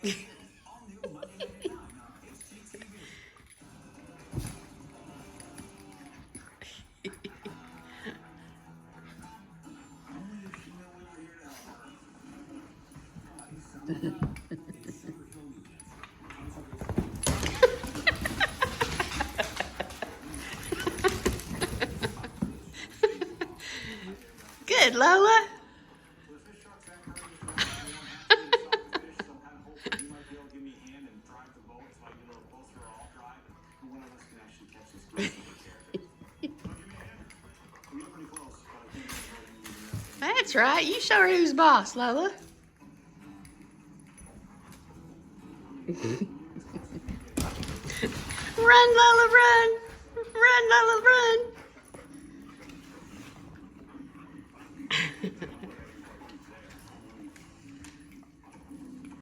Good, Lola. That's right. You show her who's boss, Lola. Run, Lola, run. Run, Lola, run.